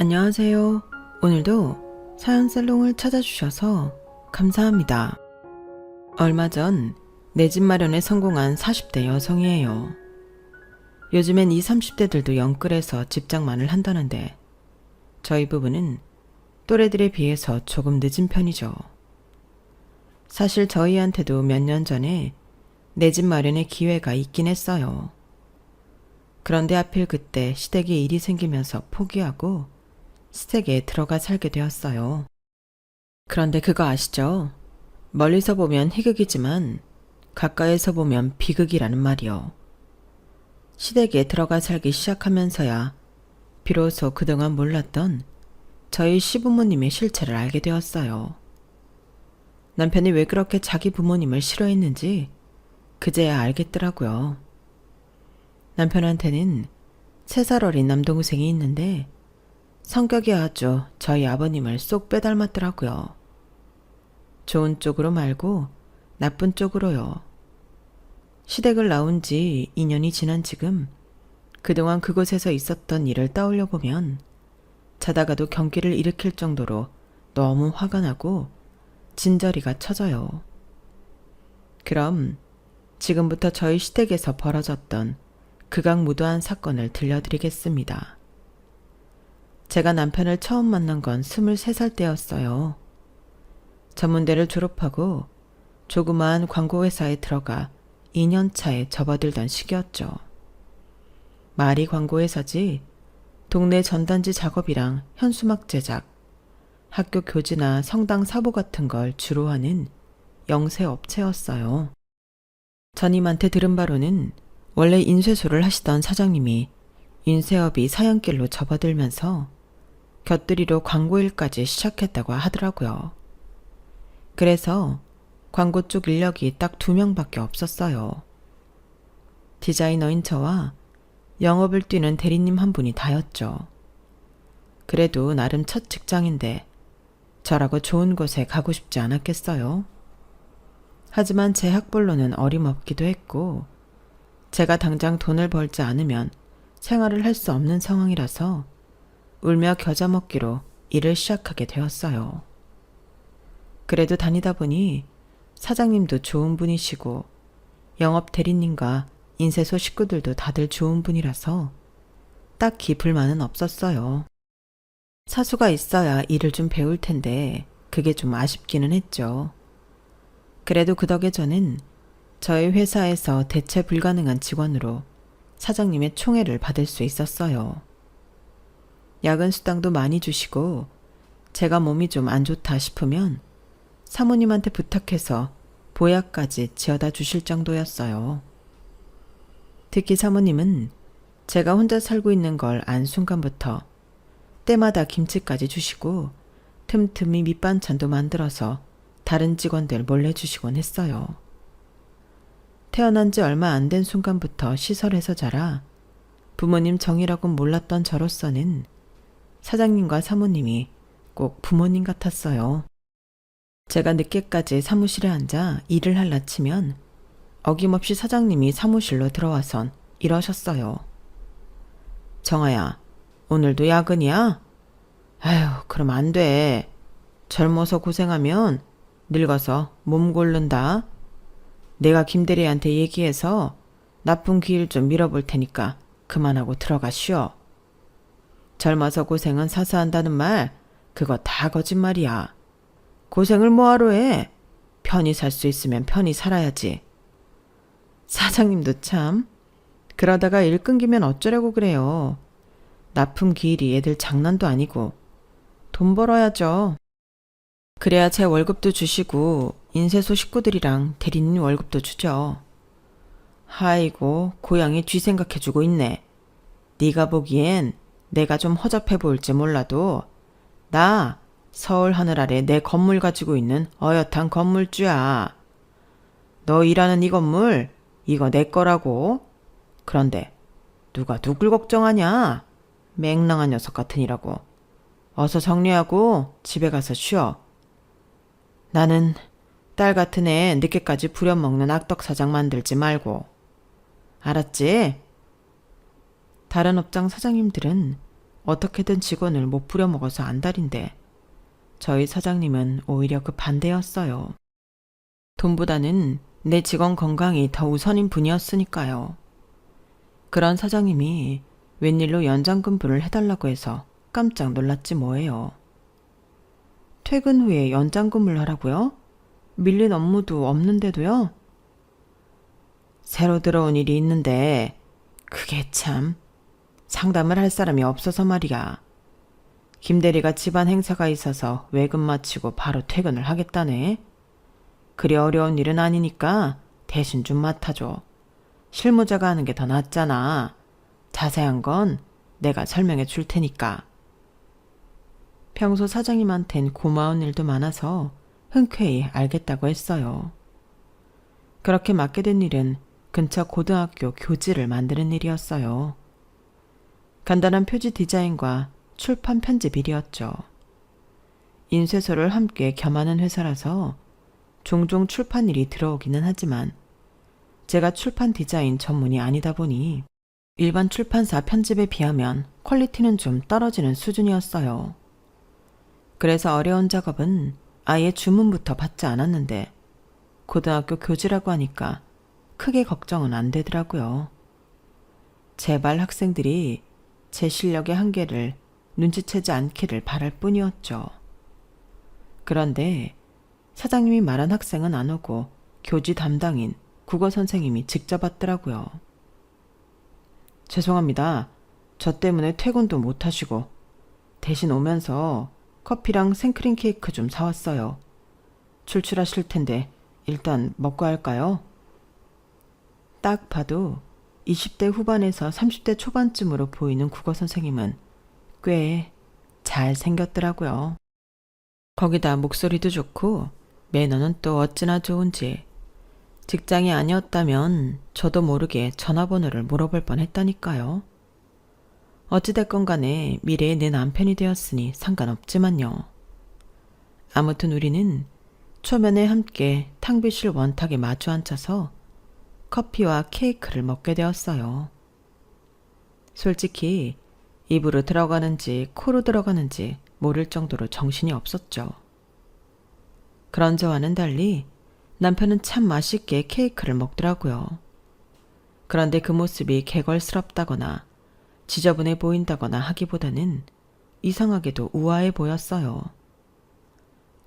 안녕하세요. 오늘도 사연살롱을 찾아주셔서 감사합니다. 얼마 전 내 집 마련에 성공한 40대 여성이에요. 요즘엔 20, 30대들도 영끌해서 집장만을 한다는데 저희 부부는 또래들에 비해서 조금 늦은 편이죠. 사실 저희한테도 몇 년 전에 내 집 마련의 기회가 있긴 했어요. 그런데 하필 그때 시댁에 일이 생기면서 포기하고 시댁에 들어가 살게 되었어요. 그런데 그거 아시죠? 멀리서 보면 희극이지만 가까이서 보면 비극이라는 말이요. 시댁에 들어가 살기 시작하면서야 비로소 그동안 몰랐던 저희 시부모님의 실체를 알게 되었어요. 남편이 왜 그렇게 자기 부모님을 싫어했는지 그제야 알겠더라고요. 남편한테는 3살 어린 남동생이 있는데 성격이 아주 저희 아버님을 쏙 빼닮았더라고요. 좋은 쪽으로 말고 나쁜 쪽으로요. 시댁을 나온 지 2년이 지난 지금 그동안 그곳에서 있었던 일을 떠올려 보면 자다가도 경기를 일으킬 정도로 너무 화가 나고 진저리가 쳐져요. 그럼 지금부터 저희 시댁에서 벌어졌던 극악무도한 사건을 들려드리겠습니다. 제가 남편을 처음 만난 건 23살 때였어요. 전문대를 졸업하고 조그마한 광고회사에 들어가 2년 차에 접어들던 시기였죠. 말이 광고회사지 동네 전단지 작업이랑 현수막 제작, 학교 교지나 성당 사보 같은 걸 주로 하는 영세 업체였어요. 전임한테 들은 바로는 원래 인쇄소를 하시던 사장님이 인쇄업이 사연길로 접어들면서 곁들이로 광고일까지 시작했다고 하더라고요. 그래서 광고 쪽 인력이 딱 2명밖에 없었어요. 디자이너인 저와 영업을 뛰는 대리님 한 분이 다였죠. 그래도 나름 첫 직장인데 저라고 좋은 곳에 가고 싶지 않았겠어요. 하지만 제 학벌로는 어림없기도 했고 제가 당장 돈을 벌지 않으면 생활을 할 수 없는 상황이라서 울며 겨자 먹기로 일을 시작하게 되었어요. 그래도 다니다 보니 사장님도 좋은 분이시고 영업 대리님과 인쇄소 식구들도 다들 좋은 분이라서 딱히 불만은 없었어요. 사수가 있어야 일을 좀 배울 텐데 그게 좀 아쉽기는 했죠. 그래도 그 덕에 저는 저희 회사에서 대체 불가능한 직원으로 사장님의 총애를 받을 수 있었어요. 야근 수당도 많이 주시고 제가 몸이 좀 안 좋다 싶으면 사모님한테 부탁해서 보약까지 지어다 주실 정도였어요. 특히 사모님은 제가 혼자 살고 있는 걸 안 순간부터 때마다 김치까지 주시고 틈틈이 밑반찬도 만들어서 다른 직원들 몰래 주시곤 했어요. 태어난 지 얼마 안 된 순간부터 시설에서 자라 부모님 정이라고 몰랐던 저로서는 사장님과 사모님이 꼭 부모님 같았어요. 제가 늦게까지 사무실에 앉아 일을 할라 치면 어김없이 사장님이 사무실로 들어와선 이러셨어요. 정아야, 오늘도 야근이야? 아휴, 그럼 안 돼. 젊어서 고생하면 늙어서 몸 고른다. 내가 김대리한테 얘기해서 나쁜 기일 좀 밀어볼 테니까 그만하고 들어가 쉬어. 젊어서 고생은 사서 한다는 말, 그거 다 거짓말이야. 고생을 뭐하러 해? 편히 살 수 있으면 편히 살아야지. 사장님도 참, 그러다가 일 끊기면 어쩌려고 그래요. 납품 기일이 애들 장난도 아니고 돈 벌어야죠. 그래야 제 월급도 주시고 인쇄소 식구들이랑 대리님 월급도 주죠. 아이고, 고양이 쥐 생각해주고 있네. 네가 보기엔 내가 좀 허접해 보일지 몰라도 나 서울 하늘 아래 내 건물 가지고 있는 어엿한 건물주야. 너 일하는 이 건물 이거 내 거라고. 그런데 누가 누굴 걱정하냐? 맹랑한 녀석 같으니라고. 어서 정리하고 집에 가서 쉬어. 나는 딸 같은 애 늦게까지 부려먹는 악덕 사장 만들지 말고. 알았지? 다른 업장 사장님들은 어떻게든 직원을 못 부려먹어서 안달인데 저희 사장님은 오히려 그 반대였어요. 돈보다는 내 직원 건강이 더 우선인 분이었으니까요. 그런 사장님이 웬일로 연장 근무를 해달라고 해서 깜짝 놀랐지 뭐예요. 퇴근 후에 연장 근무를 하라고요? 밀린 업무도 없는데도요? 새로 들어온 일이 있는데 그게 참 상담을 할 사람이 없어서 말이야. 김 대리가 집안 행사가 있어서 외근 마치고 바로 퇴근을 하겠다네. 그리 어려운 일은 아니니까 대신 좀 맡아줘. 실무자가 하는 게 더 낫잖아. 자세한 건 내가 설명해 줄 테니까. 평소 사장님한텐 고마운 일도 많아서 흔쾌히 알겠다고 했어요. 그렇게 맡게 된 일은 근처 고등학교 교지를 만드는 일이었어요. 간단한 표지 디자인과 출판 편집 일이었죠. 인쇄소를 함께 겸하는 회사라서 종종 출판 일이 들어오기는 하지만 제가 출판 디자인 전문이 아니다 보니 일반 출판사 편집에 비하면 퀄리티는 좀 떨어지는 수준이었어요. 그래서 어려운 작업은 아예 주문부터 받지 않았는데 고등학교 교지라고 하니까 크게 걱정은 안 되더라고요. 제발 학생들이 제 실력의 한계를 눈치채지 않기를 바랄 뿐이었죠. 그런데 사장님이 말한 학생은 안 오고 교지 담당인 국어 선생님이 직접 왔더라고요. 죄송합니다. 저 때문에 퇴근도 못 하시고 대신 오면서 커피랑 생크림 케이크 좀 사왔어요. 출출하실 텐데 일단 먹고 할까요? 딱 봐도 20대 후반에서 30대 초반쯤으로 보이는 국어 선생님은 꽤 잘 생겼더라고요. 거기다 목소리도 좋고 매너는 또 어찌나 좋은지 직장이 아니었다면 저도 모르게 전화번호를 물어볼 뻔했다니까요. 어찌됐건 간에 미래의 내 남편이 되었으니 상관없지만요. 아무튼 우리는 초면에 함께 탕비실 원탁에 마주 앉아서 커피와 케이크를 먹게 되었어요. 솔직히 입으로 들어가는지 코로 들어가는지 모를 정도로 정신이 없었죠. 그런 저와는 달리 남편은 참 맛있게 케이크를 먹더라고요. 그런데 그 모습이 개걸스럽다거나 지저분해 보인다거나 하기보다는 이상하게도 우아해 보였어요.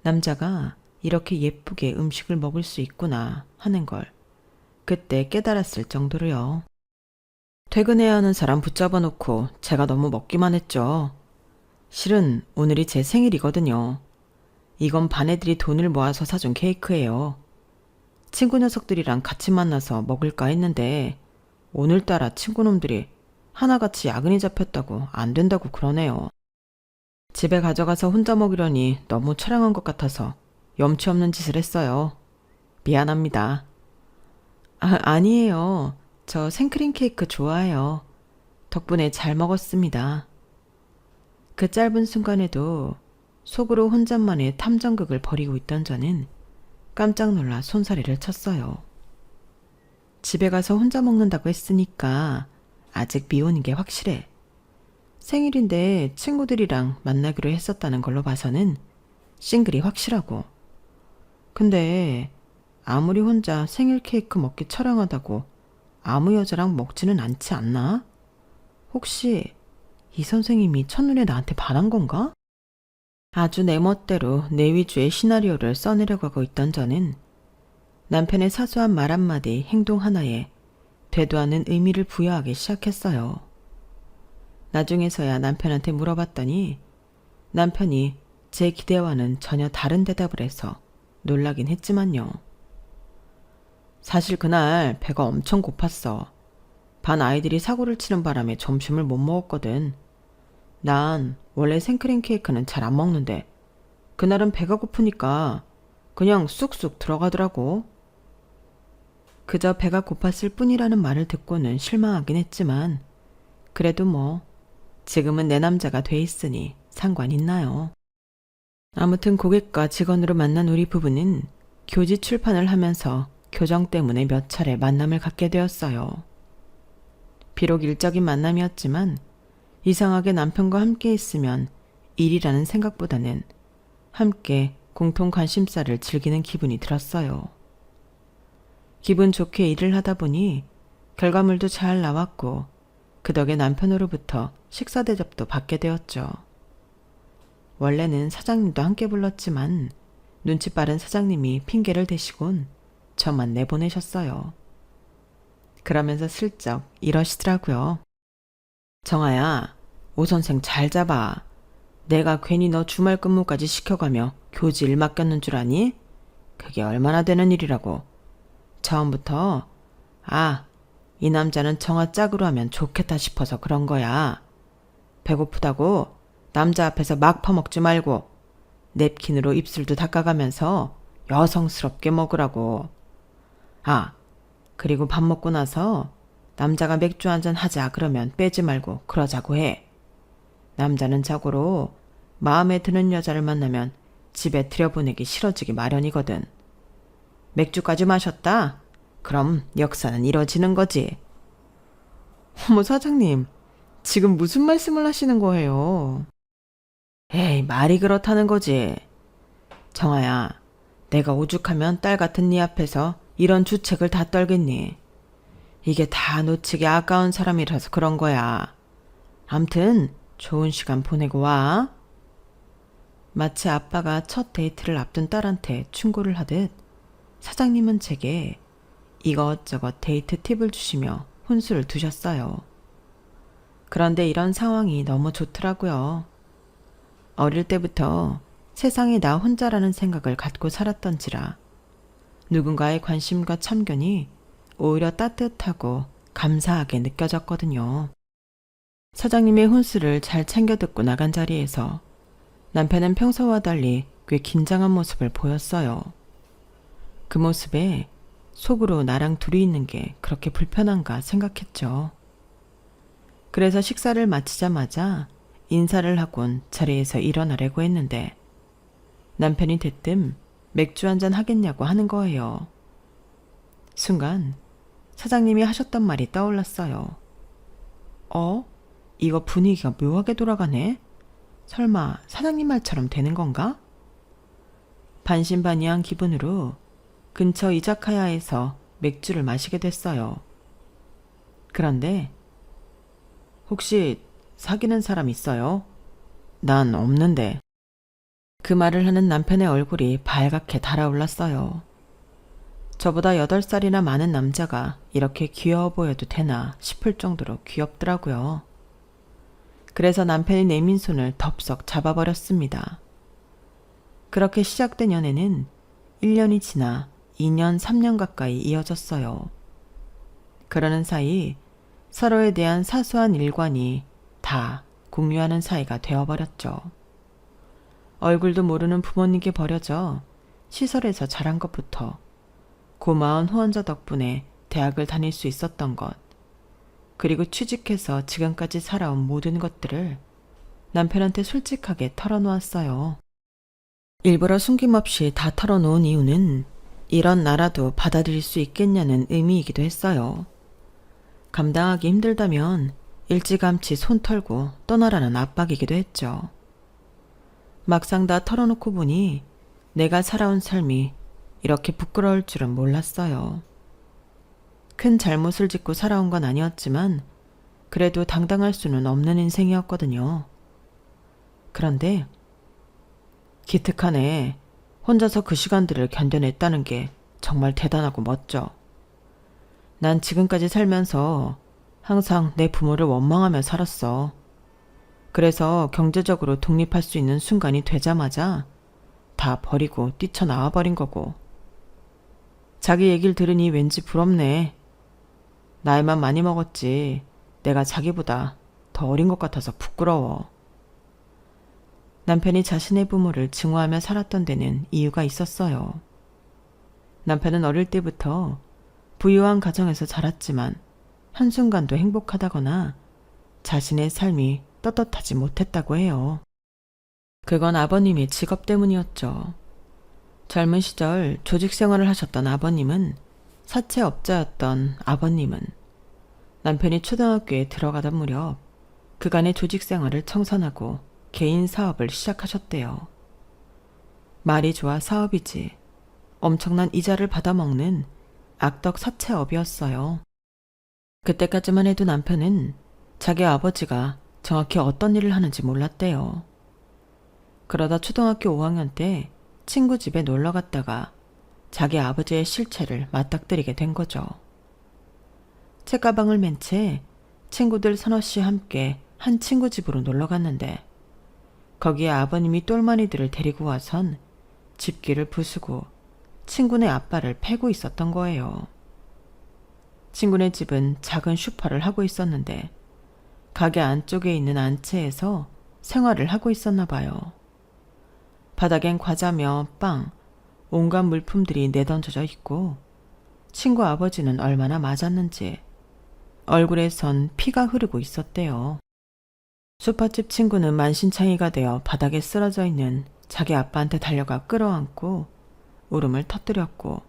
남자가 이렇게 예쁘게 음식을 먹을 수 있구나 하는 걸 그때 깨달았을 정도로요. 퇴근해야 하는 사람 붙잡아 놓고 제가 너무 먹기만 했죠. 실은 오늘이 제 생일이거든요. 이건 반 애들이 돈을 모아서 사준 케이크예요. 친구 녀석들이랑 같이 만나서 먹을까 했는데 오늘따라 친구놈들이 하나같이 야근이 잡혔다고 안 된다고 그러네요. 집에 가져가서 혼자 먹으려니 너무 처량한 것 같아서 염치 없는 짓을 했어요. 미안합니다. 아니에요. 저 생크림 케이크 좋아해요. 덕분에 잘 먹었습니다. 그 짧은 순간에도 속으로 혼잣말의 탐정극을 벌이고 있던 저는 깜짝 놀라 손사래를 쳤어요. 집에 가서 혼자 먹는다고 했으니까 아직 미혼인 게 확실해. 생일인데 친구들이랑 만나기로 했었다는 걸로 봐서는 싱글이 확실하고. 근데 아무리 혼자 생일 케이크 먹기 처량하다고 아무 여자랑 먹지는 않지 않나? 혹시 이 선생님이 첫눈에 나한테 반한 건가? 아주 내 멋대로 내 위주의 시나리오를 써내려고 하고 있던 저는 남편의 사소한 말 한마디, 행동 하나에 되도 않는 의미를 부여하기 시작했어요. 나중에서야 남편한테 물어봤더니 남편이 제 기대와는 전혀 다른 대답을 해서 놀라긴 했지만요. 사실 그날 배가 엄청 고팠어. 반 아이들이 사고를 치는 바람에 점심을 못 먹었거든. 난 원래 생크림 케이크는 잘 안 먹는데 그날은 배가 고프니까 그냥 쑥쑥 들어가더라고. 그저 배가 고팠을 뿐이라는 말을 듣고는 실망하긴 했지만 그래도 뭐 지금은 내 남자가 돼 있으니 상관 있나요? 아무튼 고객과 직원으로 만난 우리 부부는 교지 출판을 하면서 교정 때문에 몇 차례 만남을 갖게 되었어요. 비록 일적인 만남이었지만 이상하게 남편과 함께 있으면 일이라는 생각보다는 함께 공통 관심사를 즐기는 기분이 들었어요. 기분 좋게 일을 하다 보니 결과물도 잘 나왔고 그 덕에 남편으로부터 식사 대접도 받게 되었죠. 원래는 사장님도 함께 불렀지만 눈치 빠른 사장님이 핑계를 대시곤 저만 내보내셨어요. 그러면서 슬쩍 이러시더라고요. 정아야, 오 선생 잘 잡아. 내가 괜히 너 주말 근무까지 시켜가며 교지 일 맡겼는 줄 아니? 그게 얼마나 되는 일이라고. 처음부터 이 남자는 정아 짝으로 하면 좋겠다 싶어서 그런 거야. 배고프다고 남자 앞에서 막 퍼먹지 말고 냅킨으로 입술도 닦아가면서 여성스럽게 먹으라고. 그리고 밥 먹고 나서 남자가 맥주 한잔 하자 그러면 빼지 말고 그러자고 해. 남자는 자고로 마음에 드는 여자를 만나면 집에 들여보내기 싫어지기 마련이거든. 맥주까지 마셨다? 그럼 역사는 이뤄지는 거지. 어머 사장님, 지금 무슨 말씀을 하시는 거예요? 에이, 말이 그렇다는 거지. 정아야, 내가 오죽하면 딸 같은 네 앞에서 이런 주책을 다 떨겠니? 이게 다 놓치기 아까운 사람이라서 그런 거야. 암튼 좋은 시간 보내고 와. 마치 아빠가 첫 데이트를 앞둔 딸한테 충고를 하듯 사장님은 제게 이것저것 데이트 팁을 주시며 혼수를 두셨어요. 그런데 이런 상황이 너무 좋더라고요. 어릴 때부터 세상에 나 혼자라는 생각을 갖고 살았던지라 누군가의 관심과 참견이 오히려 따뜻하고 감사하게 느껴졌거든요. 사장님의 혼수를 잘 챙겨 듣고 나간 자리에서 남편은 평소와 달리 꽤 긴장한 모습을 보였어요. 그 모습에 속으로 나랑 둘이 있는 게 그렇게 불편한가 생각했죠. 그래서 식사를 마치자마자 인사를 하곤 자리에서 일어나려고 했는데 남편이 대뜸 맥주 한잔 하겠냐고 하는 거예요. 순간 사장님이 하셨던 말이 떠올랐어요. 이거 분위기가 묘하게 돌아가네? 설마 사장님 말처럼 되는 건가? 반신반의한 기분으로 근처 이자카야에서 맥주를 마시게 됐어요. 그런데 혹시 사귀는 사람 있어요? 난 없는데. 그 말을 하는 남편의 얼굴이 발갛게 달아올랐어요. 저보다 8살이나 많은 남자가 이렇게 귀여워 보여도 되나 싶을 정도로 귀엽더라고요. 그래서 남편이 내민 손을 덥석 잡아버렸습니다. 그렇게 시작된 연애는 1년이 지나 2년, 3년 가까이 이어졌어요. 그러는 사이 서로에 대한 사소한 일관이 다 공유하는 사이가 되어버렸죠. 얼굴도 모르는 부모님께 버려져 시설에서 자란 것부터 고마운 후원자 덕분에 대학을 다닐 수 있었던 것, 그리고 취직해서 지금까지 살아온 모든 것들을 남편한테 솔직하게 털어놓았어요. 일부러 숨김없이 다 털어놓은 이유는 이런 나라도 받아들일 수 있겠냐는 의미이기도 했어요. 감당하기 힘들다면 일찌감치 손 털고 떠나라는 압박이기도 했죠. 막상 다 털어놓고 보니 내가 살아온 삶이 이렇게 부끄러울 줄은 몰랐어요. 큰 잘못을 짓고 살아온 건 아니었지만 그래도 당당할 수는 없는 인생이었거든요. 그런데 기특하네. 혼자서 그 시간들을 견뎌냈다는 게 정말 대단하고 멋져. 난 지금까지 살면서 항상 내 부모를 원망하며 살았어. 그래서 경제적으로 독립할 수 있는 순간이 되자마자 다 버리고 뛰쳐나와 버린 거고. 자기 얘기를 들으니 왠지 부럽네. 나이만 많이 먹었지 내가 자기보다 더 어린 것 같아서 부끄러워. 남편이 자신의 부모를 증오하며 살았던 데는 이유가 있었어요. 남편은 어릴 때부터 부유한 가정에서 자랐지만 한순간도 행복하다거나 자신의 삶이 떳떳하지 못했다고 해요. 그건 아버님의 직업 때문이었죠. 젊은 시절 조직 생활을 하셨던 아버님은 사채업자였던 아버님은 남편이 초등학교에 들어가던 무렵 그간의 조직 생활을 청산하고 개인 사업을 시작하셨대요. 말이 좋아 사업이지. 엄청난 이자를 받아먹는 악덕 사채업이었어요. 그때까지만 해도 남편은 자기 아버지가 정확히 어떤 일을 하는지 몰랐대요. 그러다 초등학교 5학년 때 친구 집에 놀러 갔다가 자기 아버지의 실체를 맞닥뜨리게 된 거죠. 책가방을 맨 채 친구들 서너씨 함께 한 친구 집으로 놀러 갔는데 거기에 아버님이 똘마니들을 데리고 와선 집기를 부수고 친구네 아빠를 패고 있었던 거예요. 친구네 집은 작은 슈퍼를 하고 있었는데 가게 안쪽에 있는 안채에서 생활을 하고 있었나 봐요. 바닥엔 과자며 빵, 온갖 물품들이 내던져져 있고 친구 아버지는 얼마나 맞았는지 얼굴에선 피가 흐르고 있었대요. 슈퍼집 친구는 만신창이가 되어 바닥에 쓰러져 있는 자기 아빠한테 달려가 끌어안고 울음을 터뜨렸고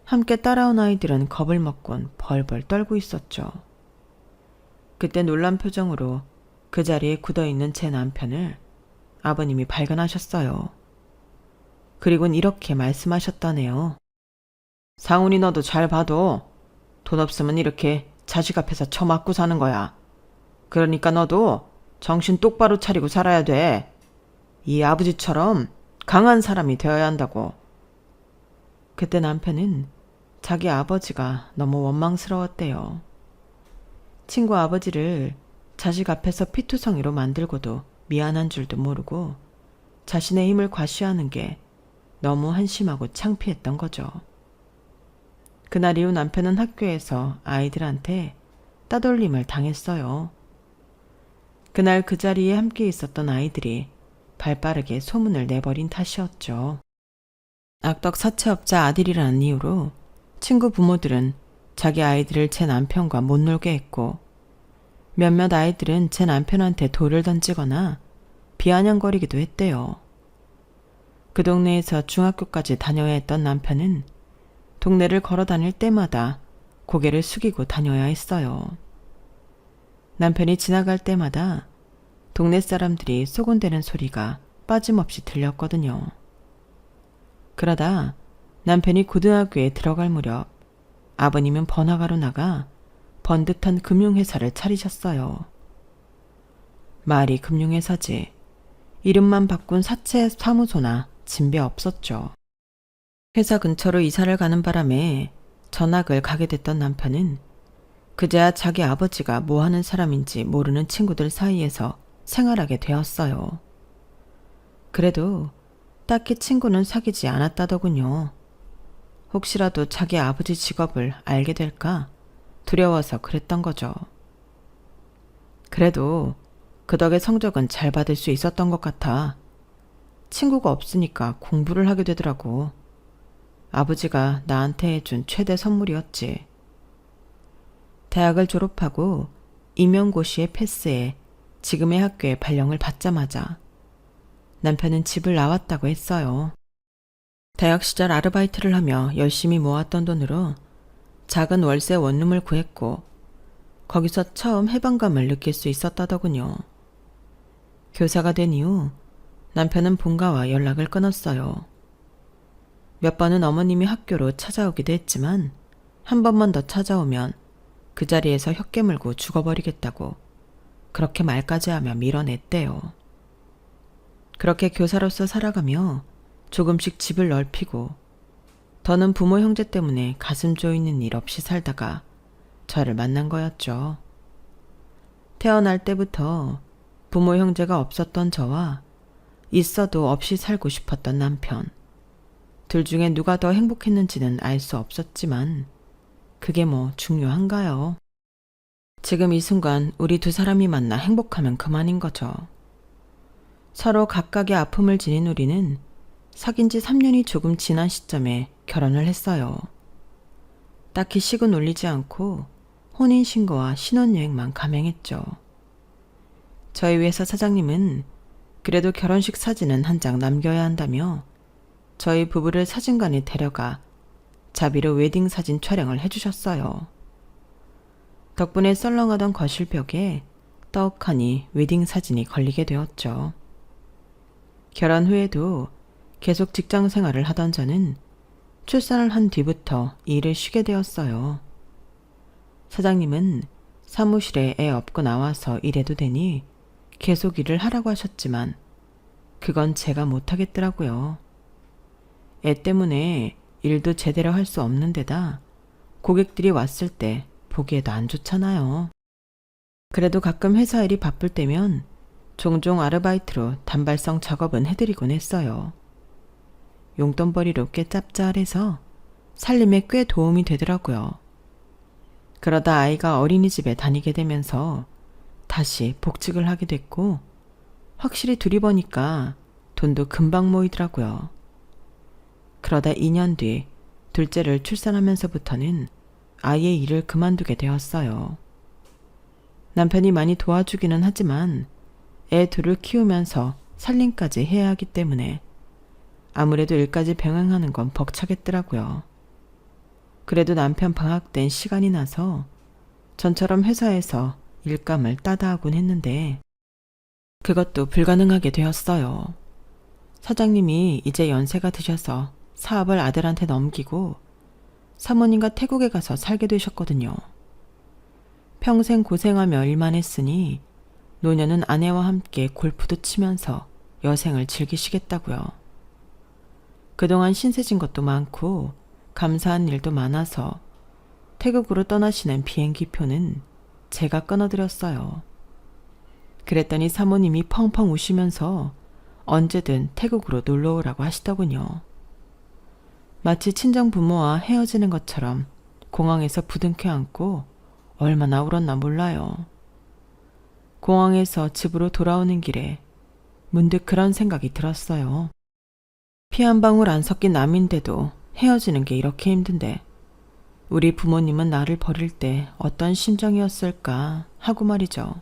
함께 따라온 아이들은 겁을 먹곤 벌벌 떨고 있었죠. 그때 놀란 표정으로 그 자리에 굳어있는 제 남편을 아버님이 발견하셨어요. 그리고는 이렇게 말씀하셨다네요. 상훈이 너도 잘 봐도 돈 없으면 이렇게 자식 앞에서 처맞고 사는 거야. 그러니까 너도 정신 똑바로 차리고 살아야 돼. 이 아버지처럼 강한 사람이 되어야 한다고. 그때 남편은 자기 아버지가 너무 원망스러웠대요. 친구 아버지를 자식 앞에서 피투성이로 만들고도 미안한 줄도 모르고 자신의 힘을 과시하는 게 너무 한심하고 창피했던 거죠. 그날 이후 남편은 학교에서 아이들한테 따돌림을 당했어요. 그날 그 자리에 함께 있었던 아이들이 발빠르게 소문을 내버린 탓이었죠. 악덕 사채업자 아들이라는 이유로 친구 부모들은 자기 아이들을 제 남편과 못 놀게 했고 몇몇 아이들은 제 남편한테 돌을 던지거나 비아냥거리기도 했대요. 그 동네에서 중학교까지 다녀야 했던 남편은 동네를 걸어 다닐 때마다 고개를 숙이고 다녀야 했어요. 남편이 지나갈 때마다 동네 사람들이 소곤대는 소리가 빠짐없이 들렸거든요. 그러다 남편이 고등학교에 들어갈 무렵 아버님은 번화가로 나가 번듯한 금융회사를 차리셨어요. 말이 금융회사지 이름만 바꾼 사채 사무소나 진배 없었죠. 회사 근처로 이사를 가는 바람에 전학을 가게 됐던 남편은 그제야 자기 아버지가 뭐 하는 사람인지 모르는 친구들 사이에서 생활하게 되었어요. 그래도 딱히 친구는 사귀지 않았다더군요. 혹시라도 자기 아버지 직업을 알게 될까 두려워서 그랬던 거죠. 그래도 그 덕에 성적은 잘 받을 수 있었던 것 같아. 친구가 없으니까 공부를 하게 되더라고. 아버지가 나한테 해준 최대 선물이었지. 대학을 졸업하고 임용고시에 패스해 지금의 학교에 발령을 받자마자 남편은 집을 나왔다고 했어요. 대학 시절 아르바이트를 하며 열심히 모았던 돈으로 작은 월세 원룸을 구했고 거기서 처음 해방감을 느낄 수 있었다더군요. 교사가 된 이후 남편은 본가와 연락을 끊었어요. 몇 번은 어머님이 학교로 찾아오기도 했지만 한 번만 더 찾아오면 그 자리에서 혀 깨물고 죽어버리겠다고 그렇게 말까지 하며 밀어냈대요. 그렇게 교사로서 살아가며 조금씩 집을 넓히고 더는 부모 형제 때문에 가슴 조이는 일 없이 살다가 저를 만난 거였죠. 태어날 때부터 부모 형제가 없었던 저와 있어도 없이 살고 싶었던 남편. 둘 중에 누가 더 행복했는지는 알 수 없었지만 그게 뭐 중요한가요? 지금 이 순간 우리 두 사람이 만나 행복하면 그만인 거죠. 서로 각각의 아픔을 지닌 우리는 사귄 지 3년이 조금 지난 시점에 결혼을 했어요. 딱히 식은 올리지 않고 혼인신고와 신혼여행만 감행했죠. 저희 회사 사장님은 그래도 결혼식 사진은 한 장 남겨야 한다며 저희 부부를 사진관에 데려가 자비로 웨딩 사진 촬영을 해주셨어요. 덕분에 썰렁하던 거실벽에 떡하니 웨딩 사진이 걸리게 되었죠. 결혼 후에도 계속 직장 생활을 하던 저는 출산을 한 뒤부터 일을 쉬게 되었어요. 사장님은 사무실에 애 업고 나와서 일해도 되니 계속 일을 하라고 하셨지만 그건 제가 못하겠더라고요. 애 때문에 일도 제대로 할 수 없는 데다 고객들이 왔을 때 보기에도 안 좋잖아요. 그래도 가끔 회사 일이 바쁠 때면 종종 아르바이트로 단발성 작업은 해드리곤 했어요. 용돈벌이로 꽤 짭짤해서 살림에 꽤 도움이 되더라고요. 그러다 아이가 어린이집에 다니게 되면서 다시 복직을 하게 됐고 확실히 둘이 버니까 돈도 금방 모이더라고요. 그러다 2년 뒤 둘째를 출산하면서부터는 아이의 일을 그만두게 되었어요. 남편이 많이 도와주기는 하지만 애 둘을 키우면서 살림까지 해야 하기 때문에 아무래도 일까지 병행하는 건 벅차겠더라고요. 그래도 남편 방학 땐 시간이 나서 전처럼 회사에서 일감을 따다 하곤 했는데 그것도 불가능하게 되었어요. 사장님이 이제 연세가 드셔서 사업을 아들한테 넘기고 사모님과 태국에 가서 살게 되셨거든요. 평생 고생하며 일만 했으니 노년은 아내와 함께 골프도 치면서 여생을 즐기시겠다고요. 그동안 신세진 것도 많고 감사한 일도 많아서 태국으로 떠나시는 비행기표는 제가 끊어드렸어요. 그랬더니 사모님이 펑펑 우시면서 언제든 태국으로 놀러 오라고 하시더군요. 마치 친정 부모와 헤어지는 것처럼 공항에서 부둥켜 안고 얼마나 울었나 몰라요. 공항에서 집으로 돌아오는 길에 문득 그런 생각이 들었어요. 피 한 방울 안 섞인 남인데도 헤어지는 게 이렇게 힘든데 우리 부모님은 나를 버릴 때 어떤 심정이었을까 하고 말이죠.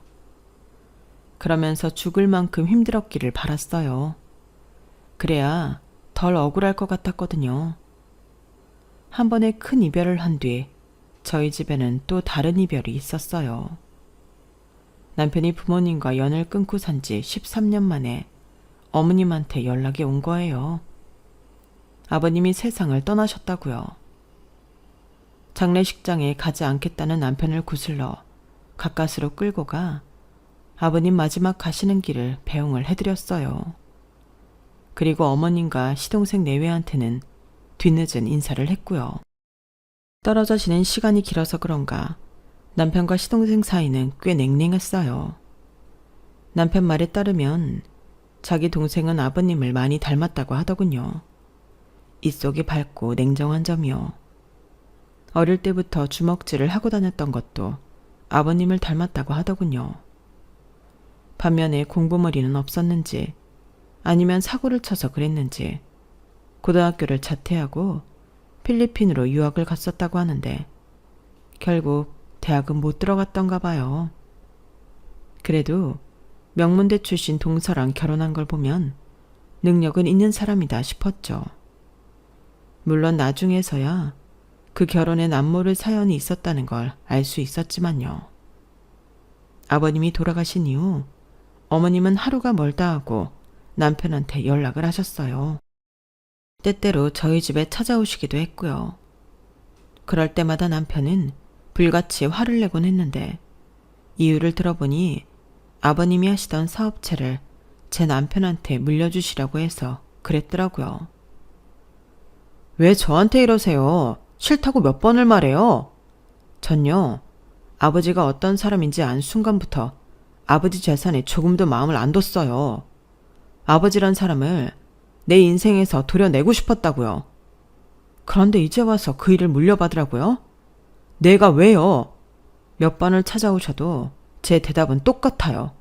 그러면서 죽을 만큼 힘들었기를 바랐어요. 그래야 덜 억울할 것 같았거든요. 한 번의 큰 이별을 한 뒤 저희 집에는 또 다른 이별이 있었어요. 남편이 부모님과 연을 끊고 산 지 13년 만에 어머님한테 연락이 온 거예요. 아버님이 세상을 떠나셨다고요. 장례식장에 가지 않겠다는 남편을 구슬러 가까스로 끌고 가 아버님 마지막 가시는 길을 배웅을 해드렸어요. 그리고 어머님과 시동생 내외한테는 뒤늦은 인사를 했고요. 떨어져 지낸 시간이 길어서 그런가 남편과 시동생 사이는 꽤 냉랭했어요. 남편 말에 따르면 자기 동생은 아버님을 많이 닮았다고 하더군요. 입속이 밝고 냉정한 점이요. 어릴 때부터 주먹질을 하고 다녔던 것도 아버님을 닮았다고 하더군요. 반면에 공부머리는 없었는지 아니면 사고를 쳐서 그랬는지 고등학교를 자퇴하고 필리핀으로 유학을 갔었다고 하는데 결국 대학은 못 들어갔던가 봐요. 그래도 명문대 출신 동서랑 결혼한 걸 보면 능력은 있는 사람이다 싶었죠. 물론 나중에서야 그 결혼에 남모를 사연이 있었다는 걸 알 수 있었지만요. 아버님이 돌아가신 이후 어머님은 하루가 멀다 하고 남편한테 연락을 하셨어요. 때때로 저희 집에 찾아오시기도 했고요. 그럴 때마다 남편은 불같이 화를 내곤 했는데 이유를 들어보니 아버님이 하시던 사업체를 제 남편한테 물려주시라고 해서 그랬더라고요. 왜 저한테 이러세요? 싫다고 몇 번을 말해요? 전요, 아버지가 어떤 사람인지 안 순간부터 아버지 재산에 조금도 마음을 안 뒀어요. 아버지란 사람을 내 인생에서 도려내고 싶었다고요. 그런데 이제 와서 그 일을 물려받으라고요? 내가 왜요? 몇 번을 찾아오셔도 제 대답은 똑같아요.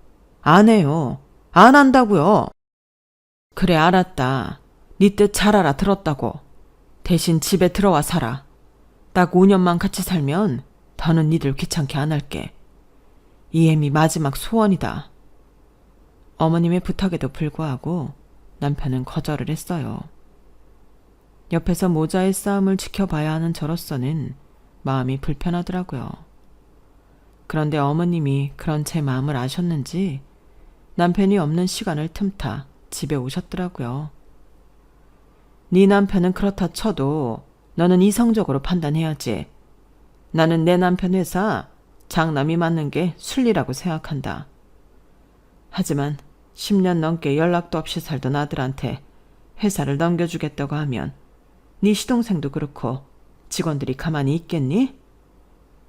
안 해요. 안 한다고요. 그래, 알았다. 네 뜻 잘 알아들었다고. 대신 집에 들어와 살아. 딱 5년만 같이 살면 더는 니들 귀찮게 안 할게. 이엠이 마지막 소원이다. 어머님의 부탁에도 불구하고 남편은 거절을 했어요. 옆에서 모자의 싸움을 지켜봐야 하는 저로서는 마음이 불편하더라고요. 그런데 어머님이 그런 제 마음을 아셨는지 남편이 없는 시간을 틈타 집에 오셨더라고요. 네 남편은 그렇다 쳐도 너는 이성적으로 판단해야지. 나는 내 남편 회사 장남이 맞는 게 순리라고 생각한다. 하지만 10년 넘게 연락도 없이 살던 아들한테 회사를 넘겨주겠다고 하면 네 시동생도 그렇고 직원들이 가만히 있겠니?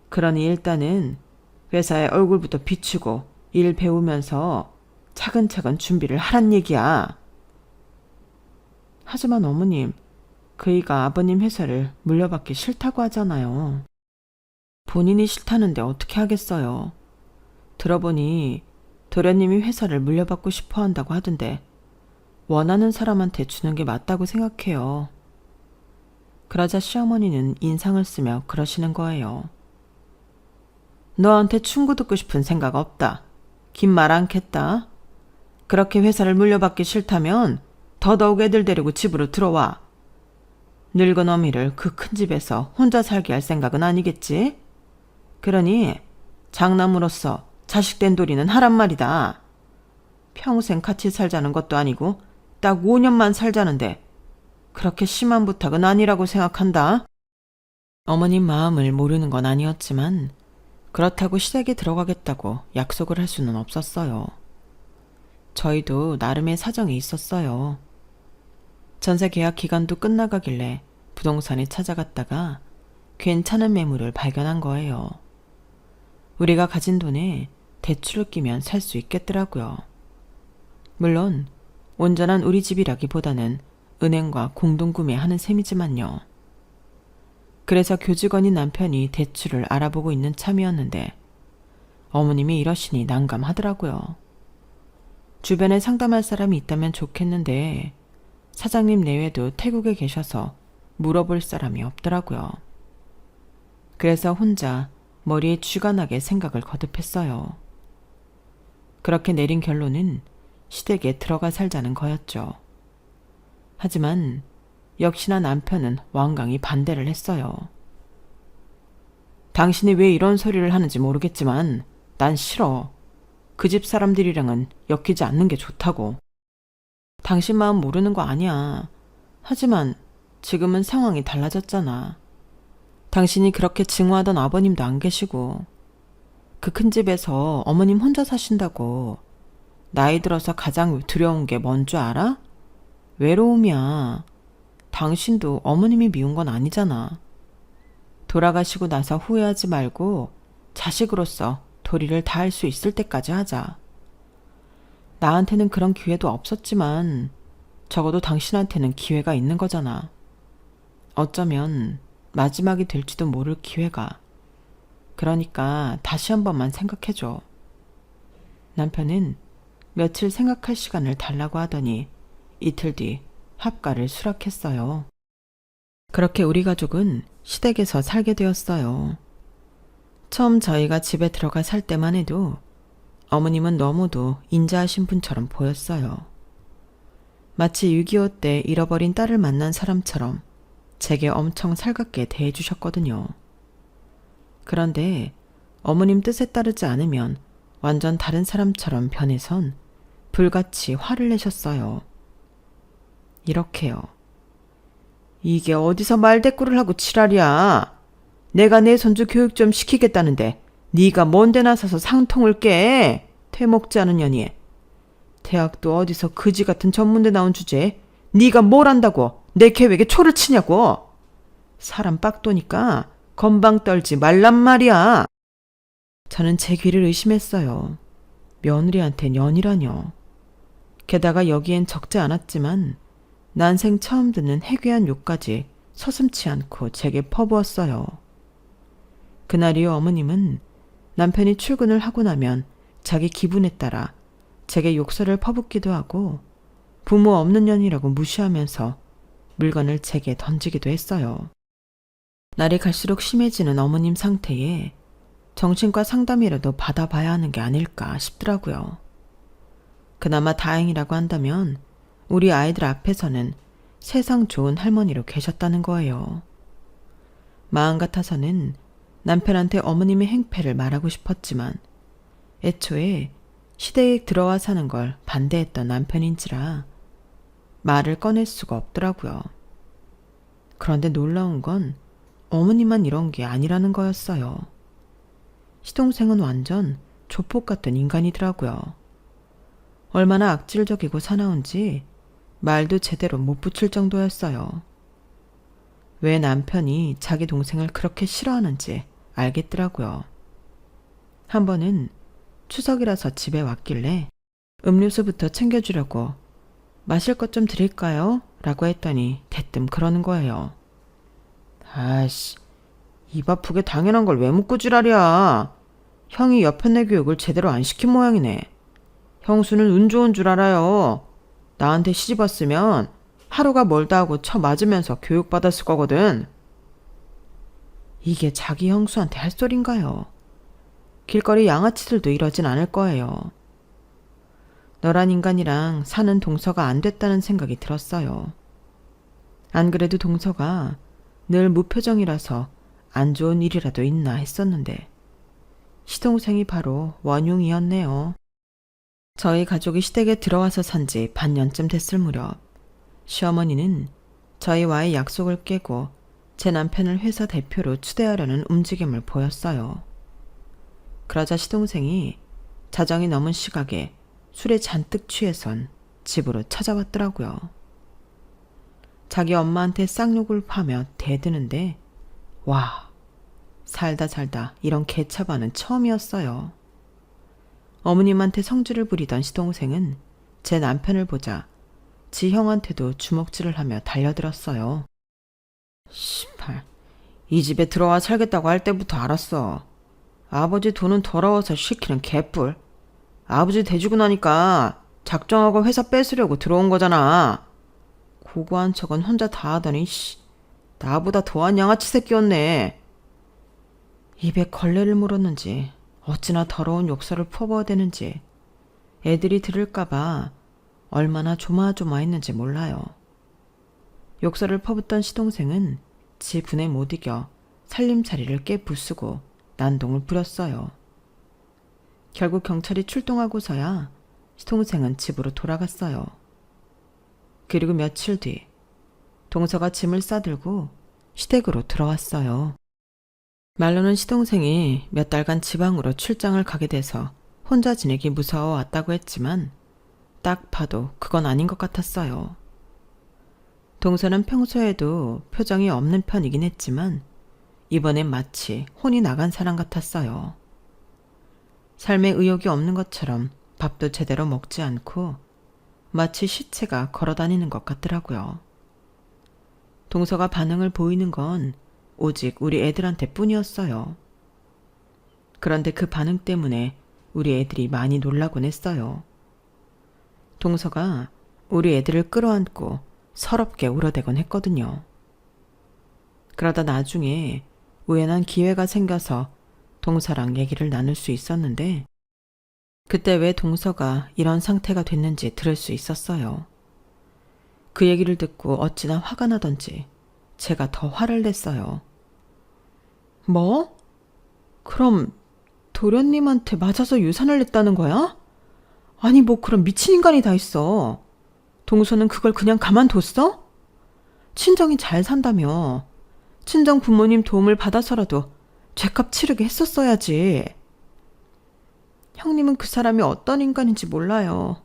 그러니 일단은 회사에 얼굴부터 비추고 일 배우면서 차근차근 준비를 하란 얘기야. 하지만 어머님, 그이가 아버님 회사를 물려받기 싫다고 하잖아요. 본인이 싫다는데 어떻게 하겠어요. 들어보니 도련님이 회사를 물려받고 싶어 한다고 하던데 원하는 사람한테 주는 게 맞다고 생각해요. 그러자 시어머니는 인상을 쓰며 그러시는 거예요. 너한테 충고 듣고 싶은 생각 없다. 긴 말 않겠다. 그렇게 회사를 물려받기 싫다면 더더욱 애들 데리고 집으로 들어와. 늙은 어미를 그 큰 집에서 혼자 살게 할 생각은 아니겠지? 그러니 장남으로서 자식된 도리는 하란 말이다. 평생 같이 살자는 것도 아니고 딱 5년만 살자는데 그렇게 심한 부탁은 아니라고 생각한다. 어머님 마음을 모르는 건 아니었지만 그렇다고 시댁에 들어가겠다고 약속을 할 수는 없었어요. 저희도 나름의 사정이 있었어요. 전세 계약 기간도 끝나가길래 부동산에 찾아갔다가 괜찮은 매물을 발견한 거예요. 우리가 가진 돈에 대출을 끼면 살 수 있겠더라고요. 물론 온전한 우리 집이라기보다는 은행과 공동구매하는 셈이지만요. 그래서 교직원인 남편이 대출을 알아보고 있는 참이었는데 어머님이 이러시니 난감하더라고요. 주변에 상담할 사람이 있다면 좋겠는데 사장님 내외도 태국에 계셔서 물어볼 사람이 없더라고요. 그래서 혼자 머리에 쥐가 나게 생각을 거듭했어요. 그렇게 내린 결론은 시댁에 들어가 살자는 거였죠. 하지만 역시나 남편은 완강히 반대를 했어요. 당신이 왜 이런 소리를 하는지 모르겠지만 난 싫어. 그 집 사람들이랑은 엮이지 않는 게 좋다고. 당신 마음 모르는 거 아니야. 하지만 지금은 상황이 달라졌잖아. 당신이 그렇게 증오하던 아버님도 안 계시고 그 큰 집에서 어머님 혼자 사신다고. 나이 들어서 가장 두려운 게 뭔 줄 알아? 외로움이야. 당신도 어머님이 미운 건 아니잖아. 돌아가시고 나서 후회하지 말고 자식으로서 도리를 다할 수 있을 때까지 하자. 나한테는 그런 기회도 없었지만 적어도 당신한테는 기회가 있는 거잖아. 어쩌면 마지막이 될지도 모를 기회가. 그러니까 다시 한 번만 생각해줘. 남편은 며칠 생각할 시간을 달라고 하더니 이틀 뒤 합가를 수락했어요. 그렇게 우리 가족은 시댁에서 살게 되었어요. 처음 저희가 집에 들어가 살 때만 해도 어머님은 너무도 인자하신 분처럼 보였어요. 마치 6.25 때 잃어버린 딸을 만난 사람처럼 제게 엄청 살갑게 대해주셨거든요. 그런데 어머님 뜻에 따르지 않으면 완전 다른 사람처럼 변해선 불같이 화를 내셨어요. 이렇게요. 이게 어디서 말대꾸를 하고 지랄이야. 내가 내 손주 교육 좀 시키겠다는데 네가 뭔데 나서서 상통을 깨. 되먹지 않은 년이. 대학도 어디서 그지 같은 전문대 나온 주제에 네가 뭘 안다고 내 계획에 초를 치냐고. 사람 빡도니까 건방 떨지 말란 말이야. 저는 제 귀를 의심했어요. 며느리한테 년이라뇨. 게다가 여기엔 적지 않았지만 난생 처음 듣는 해괴한 욕까지 서슴지 않고 제게 퍼부었어요. 그날 이후 어머님은 남편이 출근을 하고 나면 자기 기분에 따라 제게 욕설을 퍼붓기도 하고 부모 없는 년이라고 무시하면서 물건을 제게 던지기도 했어요. 날이 갈수록 심해지는 어머님 상태에 정신과 상담이라도 받아봐야 하는 게 아닐까 싶더라고요. 그나마 다행이라고 한다면 우리 아이들 앞에서는 세상 좋은 할머니로 계셨다는 거예요. 마음 같아서는 남편한테 어머님의 행패를 말하고 싶었지만 애초에 시댁에 들어와 사는 걸 반대했던 남편인지라 말을 꺼낼 수가 없더라고요. 그런데 놀라운 건 어머니만 이런 게 아니라는 거였어요. 시동생은 완전 조폭 같은 인간이더라고요. 얼마나 악질적이고 사나운지 말도 제대로 못 붙일 정도였어요. 왜 남편이 자기 동생을 그렇게 싫어하는지 알겠더라고요. 한 번은 추석이라서 집에 왔길래 음료수부터 챙겨주려고 마실 것 좀 드릴까요? 라고 했더니 대뜸 그러는 거예요. 아이씨, 입 아프게 당연한 걸 왜 묻고 지랄이야. 형이 여편네 교육을 제대로 안 시킨 모양이네. 형수는 운 좋은 줄 알아요. 나한테 시집 왔으면 하루가 멀다 하고 쳐 맞으면서 교육받았을 거거든. 이게 자기 형수한테 할 소린가요? 길거리 양아치들도 이러진 않을 거예요. 너란 인간이랑 사는 동서가 안 됐다는 생각이 들었어요. 안 그래도 동서가 늘 무표정이라서 안 좋은 일이라도 있나 했었는데 시동생이 바로 원흉이었네요. 저희 가족이 시댁에 들어와서 산 지 반년쯤 됐을 무렵 시어머니는 저희와의 약속을 깨고 제 남편을 회사 대표로 추대하려는 움직임을 보였어요. 그러자 시동생이 자정이 넘은 시각에 술에 잔뜩 취해선 집으로 찾아왔더라고요. 자기 엄마한테 쌍욕을 파며 대드는데 와, 살다 이런 개차반은 처음이었어요. 어머님한테 성질을 부리던 시동생은 제 남편을 보자 지 형한테도 주먹질을 하며 달려들었어요. 씨발, 이 집에 들어와 살겠다고 할 때부터 알았어. 아버지 돈은 더러워서 시키는 개뿔. 아버지 대주고 나니까 작정하고 회사 뺏으려고 들어온 거잖아. 고고한 척은 혼자 다 하더니 나보다 더한 양아치 새끼였네. 입에 걸레를 물었는지 어찌나 더러운 욕설을 퍼부어대는지 애들이 들을까봐 얼마나 조마조마했는지 몰라요. 욕설을 퍼붓던 시동생은 지 분에 못 이겨 살림살이를 깨부수고 난동을 부렸어요. 결국 경찰이 출동하고서야 시동생은 집으로 돌아갔어요. 그리고 며칠 뒤 동서가 짐을 싸들고 시댁으로 들어왔어요. 말로는 시동생이 몇 달간 지방으로 출장을 가게 돼서 혼자 지내기 무서워왔다고 했지만 딱 봐도 그건 아닌 것 같았어요. 동서는 평소에도 표정이 없는 편이긴 했지만 이번엔 마치 혼이 나간 사람 같았어요. 삶에 의욕이 없는 것처럼 밥도 제대로 먹지 않고 마치 시체가 걸어다니는 것 같더라고요. 동서가 반응을 보이는 건 오직 우리 애들한테 뿐이었어요. 그런데 그 반응 때문에 우리 애들이 많이 놀라곤 했어요. 동서가 우리 애들을 끌어안고 서럽게 울어대곤 했거든요. 그러다 나중에 우연한 기회가 생겨서 동서랑 얘기를 나눌 수 있었는데 그때 왜 동서가 이런 상태가 됐는지 들을 수 있었어요. 그 얘기를 듣고 어찌나 화가 나던지 제가 더 화를 냈어요. 뭐? 그럼 도련님한테 맞아서 유산을 냈다는 거야? 아니 뭐 그런 미친 인간이 다 있어. 동서는 그걸 그냥 가만뒀어? 친정이 잘 산다며. 친정 부모님 도움을 받아서라도 죄값 치르게 했었어야지. 형님은 그 사람이 어떤 인간인지 몰라요.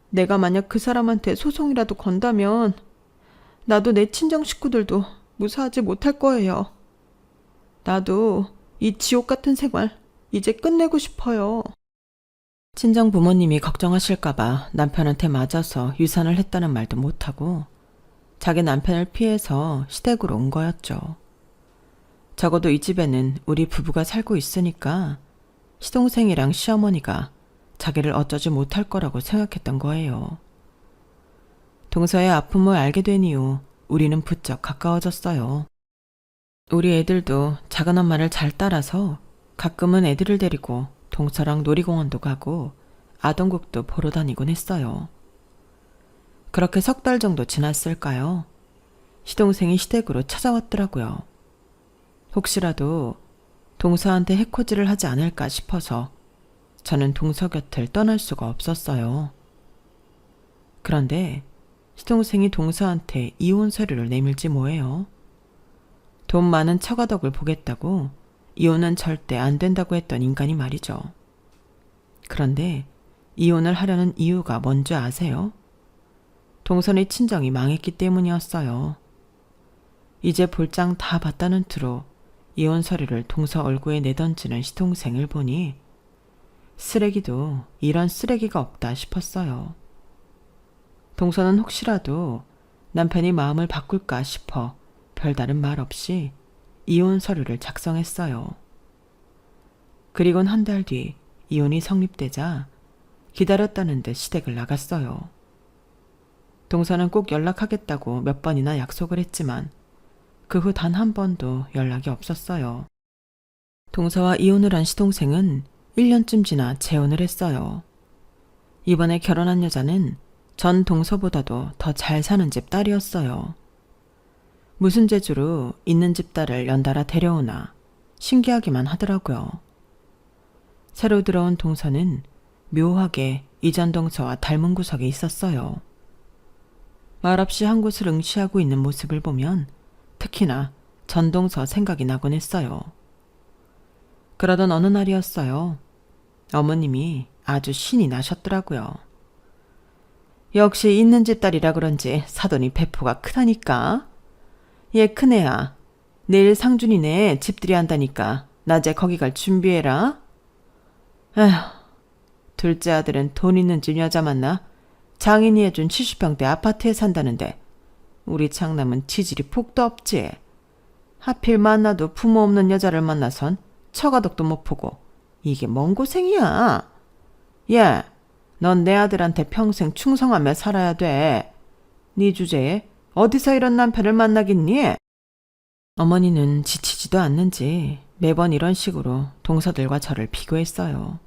내가 만약 그 사람한테 소송이라도 건다면 나도 내 친정 식구들도 무사하지 못할 거예요. 나도 이 지옥 같은 생활 이제 끝내고 싶어요. 친정 부모님이 걱정하실까봐 남편한테 맞아서 유산을 했다는 말도 못하고 자기 남편을 피해서 시댁으로 온 거였죠. 적어도 이 집에는 우리 부부가 살고 있으니까 시동생이랑 시어머니가 자기를 어쩌지 못할 거라고 생각했던 거예요. 동서의 아픔을 알게 된 이후 우리는 부쩍 가까워졌어요. 우리 애들도 작은 엄마를 잘 따라서 가끔은 애들을 데리고 동서랑 놀이공원도 가고 아동국도 보러 다니곤 했어요. 그렇게 석 달 정도 지났을까요? 시동생이 시댁으로 찾아왔더라고요. 혹시라도 동서한테 해코지를 하지 않을까 싶어서 저는 동서 곁을 떠날 수가 없었어요. 그런데 시동생이 동서한테 이혼 서류를 내밀지 뭐예요. 돈 많은 처가덕을 보겠다고 이혼은 절대 안 된다고 했던 인간이 말이죠. 그런데 이혼을 하려는 이유가 뭔지 아세요? 동선의 친정이 망했기 때문이었어요. 이제 볼장 다 봤다는 투로 이혼 서류를 동서 얼굴에 내던지는 시동생을 보니 쓰레기도 이런 쓰레기가 없다 싶었어요. 동서는 혹시라도 남편이 마음을 바꿀까 싶어 별다른 말 없이 이혼 서류를 작성했어요. 그리곤 한 달 뒤 이혼이 성립되자 기다렸다는 듯 시댁을 나갔어요. 동서는 꼭 연락하겠다고 몇 번이나 약속을 했지만 그 후 단 한 번도 연락이 없었어요. 동서와 이혼을 한 시동생은 1년쯤 지나 재혼을 했어요. 이번에 결혼한 여자는 전 동서보다도 더 잘 사는 집 딸이었어요. 무슨 재주로 있는 집 딸을 연달아 데려오나 신기하기만 하더라고요. 새로 들어온 동서는 묘하게 이전 동서와 닮은 구석이 있었어요. 말없이 한 곳을 응시하고 있는 모습을 보면 특히나 전 동서 생각이 나곤 했어요. 그러던 어느 날이었어요. 어머님이 아주 신이 나셨더라고요. 역시 있는 집 딸이라 그런지 사돈이 배포가 크다니까. 얘 큰애야. 내일 상준이네 집들이 한다니까 낮에 거기 갈 준비해라. 에휴, 둘째 아들은 돈 있는 집 여자 만나 장인이 해준 70평대 아파트에 산다는데 우리 장남은 치질이 폭도 없지. 하필 만나도 부모 없는 여자를 만나선 처가덕도 못 보고 이게 뭔 고생이야. 야, 넌 내 아들한테 평생 충성하며 살아야 돼. 네 주제에 어디서 이런 남편을 만나겠니? 어머니는 지치지도 않는지 매번 이런 식으로 동서들과 저를 비교했어요.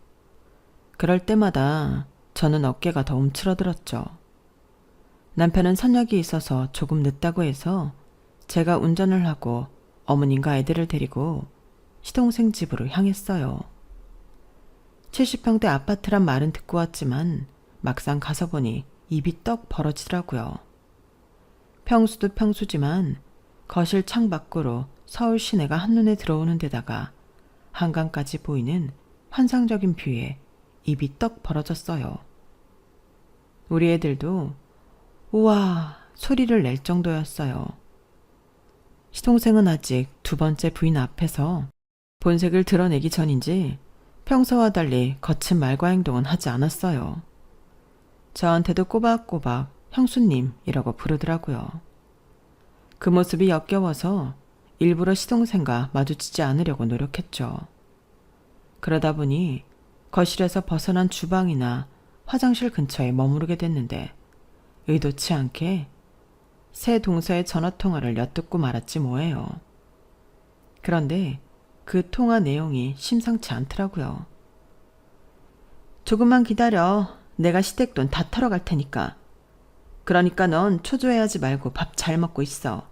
그럴 때마다 저는 어깨가 더 움츠러들었죠. 남편은 선약이 있어서 조금 늦다고 해서 제가 운전을 하고 어머님과 아이들을 데리고 시동생 집으로 향했어요. 70평대 아파트란 말은 듣고 왔지만 막상 가서 보니 입이 떡 벌어지더라고요. 평수도 평수지만 거실 창 밖으로 서울 시내가 한눈에 들어오는 데다가 한강까지 보이는 환상적인 뷰에 입이 떡 벌어졌어요. 우리 애들도 우와 소리를 낼 정도였어요. 시동생은 아직 두 번째 부인 앞에서 본색을 드러내기 전인지 평소와 달리 거친 말과 행동은 하지 않았어요. 저한테도 꼬박꼬박 형수님이라고 부르더라고요. 그 모습이 역겨워서 일부러 시동생과 마주치지 않으려고 노력했죠. 그러다 보니 거실에서 벗어난 주방이나 화장실 근처에 머무르게 됐는데 의도치 않게 새 동서의 전화통화를 엿듣고 말았지 뭐예요. 그런데 그 통화 내용이 심상치 않더라고요. 조금만 기다려. 내가 시댁돈 다 털어갈 테니까. 그러니까 넌 초조해하지 말고 밥 잘 먹고 있어.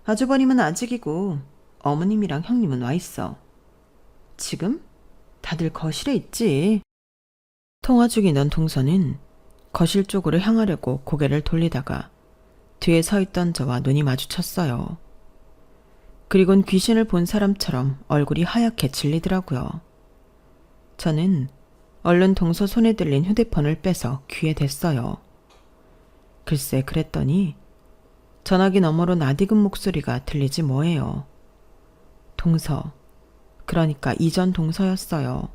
아주버님은 아직이고 어머님이랑 형님은 와 있어. 지금? 다들 거실에 있지. 통화 중이던 동서는 거실 쪽으로 향하려고 고개를 돌리다가 뒤에 서 있던 저와 눈이 마주쳤어요. 그리곤 귀신을 본 사람처럼 얼굴이 하얗게 질리더라고요. 저는 얼른 동서 손에 들린 휴대폰을 빼서 귀에 댔어요. 글쎄 그랬더니 전화기 너머로 낯익은 목소리가 들리지 뭐예요. 동서, 그러니까 이전 동서였어요.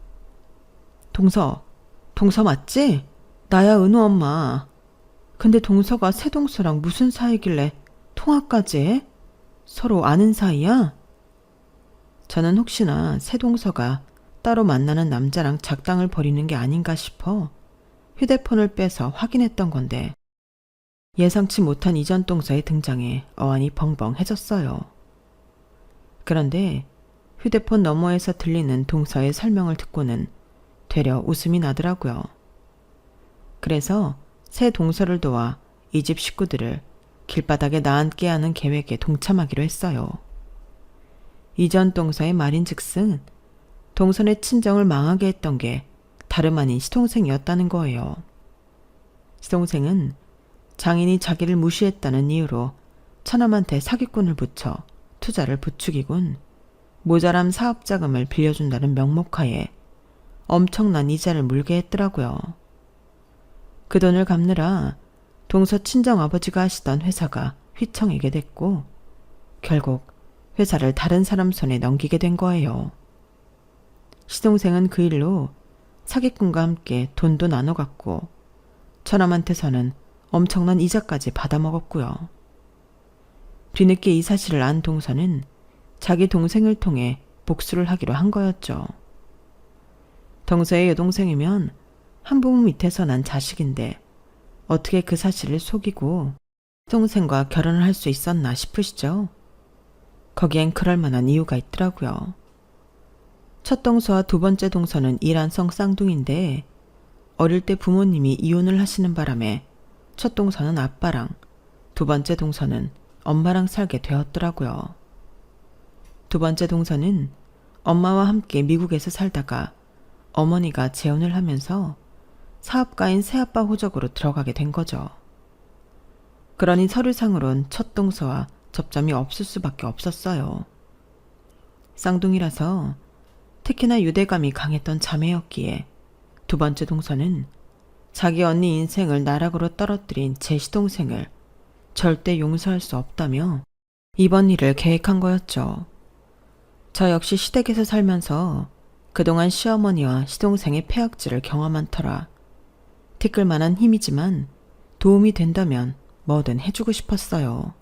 동서 맞지? 나야 은우 엄마. 근데 동서가 새 동서랑 무슨 사이길래 통화까지 해? 서로 아는 사이야? 저는 혹시나 새 동서가 따로 만나는 남자랑 작당을 벌이는 게 아닌가 싶어 휴대폰을 빼서 확인했던 건데 예상치 못한 이전 동서의 등장에 어안이 벙벙해졌어요. 그런데 휴대폰 너머에서 들리는 동서의 설명을 듣고는 되려 웃음이 나더라고요. 그래서 새 동서를 도와 이 집 식구들을 길바닥에 나앉게 하는 계획에 동참하기로 했어요. 이전 동서의 말인즉슨 동선의 친정을 망하게 했던 게 다름 아닌 시동생이었다는 거예요. 시동생은 장인이 자기를 무시했다는 이유로 처남한테 사기꾼을 붙여 투자를 부추기곤 모자람 사업자금을 빌려준다는 명목하에 엄청난 이자를 물게 했더라고요. 그 돈을 갚느라 동서 친정아버지가 하시던 회사가 휘청이게 됐고 결국 회사를 다른 사람 손에 넘기게 된 거예요. 시동생은 그 일로 사기꾼과 함께 돈도 나눠 갖고 처남한테서는 엄청난 이자까지 받아먹었고요. 뒤늦게 이 사실을 안 동서는 자기 동생을 통해 복수를 하기로 한 거였죠. 동서의 여동생이면 한부모 밑에서 난 자식인데 어떻게 그 사실을 속이고 동생과 결혼을 할 수 있었나 싶으시죠? 거기엔 그럴 만한 이유가 있더라고요. 첫 동서와 두 번째 동서는 일란성 쌍둥이인데 어릴 때 부모님이 이혼을 하시는 바람에 첫 동서는 아빠랑 두 번째 동서는 엄마랑 살게 되었더라고요. 두 번째 동서는 엄마와 함께 미국에서 살다가 어머니가 재혼을 하면서 사업가인 새아빠 호적으로 들어가게 된 거죠. 그러니 서류상으론 첫 동서와 접점이 없을 수밖에 없었어요. 쌍둥이라서 특히나 유대감이 강했던 자매였기에 두 번째 동서는 자기 언니 인생을 나락으로 떨어뜨린 제 시동생을 절대 용서할 수 없다며 이번 일을 계획한 거였죠. 저 역시 시댁에서 살면서 그동안 시어머니와 시동생의 폐악질을 경험한 터라 티끌만한 힘이지만 도움이 된다면 뭐든 해주고 싶었어요.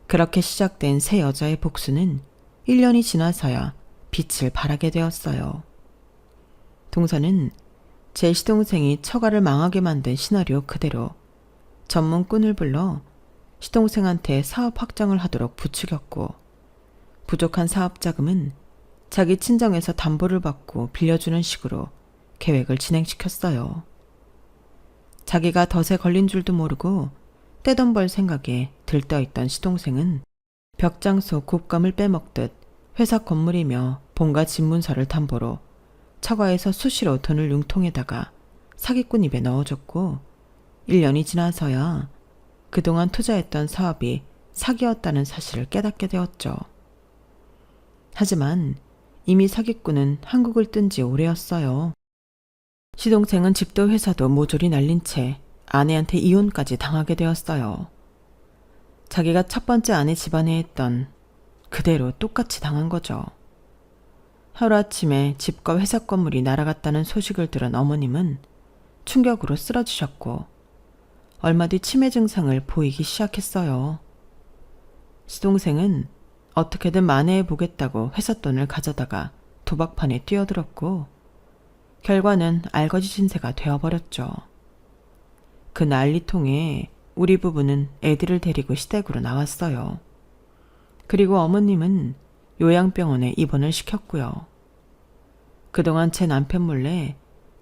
그렇게 시작된 새 여자의 복수는 1년이 지나서야 빛을 발하게 되었어요. 동서는 제 시동생이 처가를 망하게 만든 시나리오 그대로 전문꾼을 불러 시동생한테 사업 확장을 하도록 부추겼고 부족한 사업 자금은 자기 친정에서 담보를 받고 빌려주는 식으로 계획을 진행시켰어요. 자기가 덫에 걸린 줄도 모르고 떼돈 벌 생각에 들떠있던 시동생은 벽장 속 곶감을 빼먹듯 회사 건물이며 본가 집문서를 담보로 처가에서 수시로 돈을 융통에다가 사기꾼 입에 넣어줬고 1년이 지나서야 그동안 투자했던 사업이 사기였다는 사실을 깨닫게 되었죠. 하지만 이미 사기꾼은 한국을 뜬 지 오래였어요. 시동생은 집도 회사도 모조리 날린 채 아내한테 이혼까지 당하게 되었어요. 자기가 첫 번째 아내 집안에 했던 그대로 똑같이 당한 거죠. 하루아침에 집과 회사 건물이 날아갔다는 소식을 들은 어머님은 충격으로 쓰러지셨고 얼마 뒤 치매 증상을 보이기 시작했어요. 시동생은 어떻게든 만회해보겠다고 회사 돈을 가져다가 도박판에 뛰어들었고 결과는 알거지 신세가 되어버렸죠. 그 난리통에 우리 부부는 애들을 데리고 시댁으로 나왔어요. 그리고 어머님은 요양병원에 입원을 시켰고요. 그동안 제 남편 몰래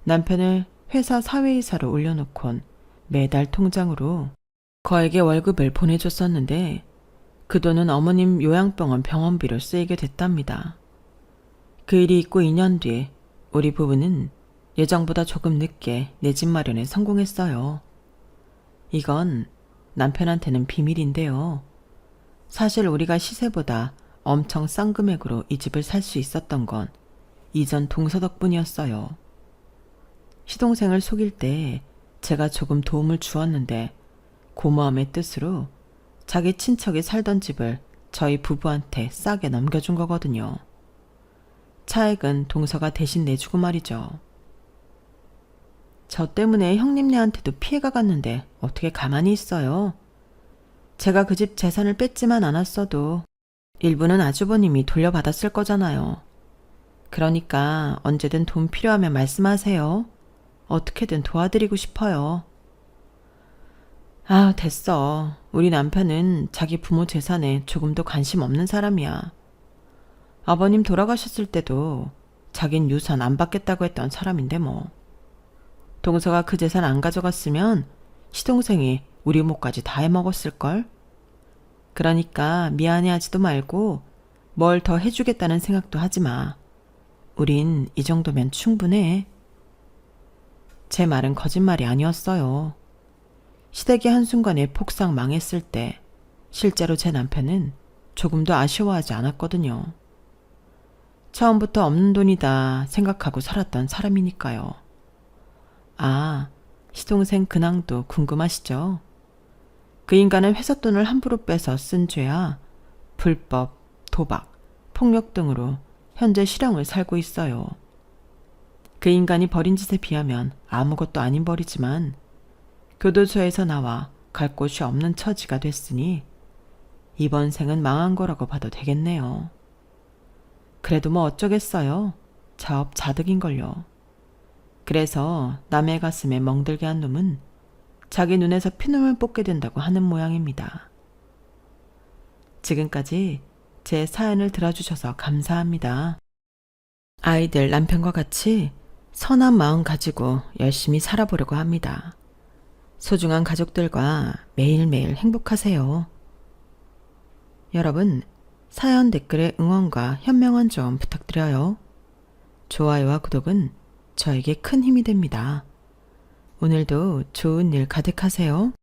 남편을 회사 사회이사로 올려놓곤 매달 통장으로 거액의 월급을 보내줬었는데 그 돈은 어머님 요양병원 병원비로 쓰이게 됐답니다. 그 일이 있고 2년 뒤에 우리 부부는 예정보다 조금 늦게 내 집 마련에 성공했어요. 이건 남편한테는 비밀인데요. 사실 우리가 시세보다 엄청 싼 금액으로 이 집을 살 수 있었던 건 이전 동서 덕분이었어요. 시동생을 속일 때 제가 조금 도움을 주었는데 고마움의 뜻으로 자기 친척이 살던 집을 저희 부부한테 싸게 넘겨준 거거든요. 차액은 동서가 대신 내주고 말이죠. 저 때문에 형님네한테도 피해가 갔는데 어떻게 가만히 있어요? 제가 그 집 재산을 뺏지만 않았어도 일부는 아주버님이 돌려받았을 거잖아요. 그러니까 언제든 돈 필요하면 말씀하세요. 어떻게든 도와드리고 싶어요. 아, 됐어. 우리 남편은 자기 부모 재산에 조금도 관심 없는 사람이야. 아버님 돌아가셨을 때도 자긴 유산 안 받겠다고 했던 사람인데 뭐. 동서가 그 재산 안 가져갔으면 시동생이 우리 몫까지 다 해먹었을걸? 그러니까 미안해하지도 말고 뭘 더 해주겠다는 생각도 하지 마. 우린 이 정도면 충분해. 제 말은 거짓말이 아니었어요. 시댁이 한순간에 폭삭 망했을 때 실제로 제 남편은 조금도 아쉬워하지 않았거든요. 처음부터 없는 돈이다 생각하고 살았던 사람이니까요. 아, 시동생 근황도 궁금하시죠? 그 인간은 회사 돈을 함부로 빼서 쓴 죄야 불법, 도박, 폭력 등으로 현재 실형을 살고 있어요. 그 인간이 벌인 짓에 비하면 아무것도 아닌 벌이지만 교도소에서 나와 갈 곳이 없는 처지가 됐으니 이번 생은 망한 거라고 봐도 되겠네요. 그래도 뭐 어쩌겠어요. 자업자득인걸요. 그래서 남의 가슴에 멍들게 한 놈은 자기 눈에서 피눈을 뽑게 된다고 하는 모양입니다. 지금까지 제 사연을 들어주셔서 감사합니다. 아이들 남편과 같이 선한 마음 가지고 열심히 살아보려고 합니다. 소중한 가족들과 매일매일 행복하세요. 여러분, 사연 댓글에 응원과 현명한 좀 부탁드려요. 좋아요와 구독은 저에게 큰 힘이 됩니다. 오늘도 좋은 일 가득하세요.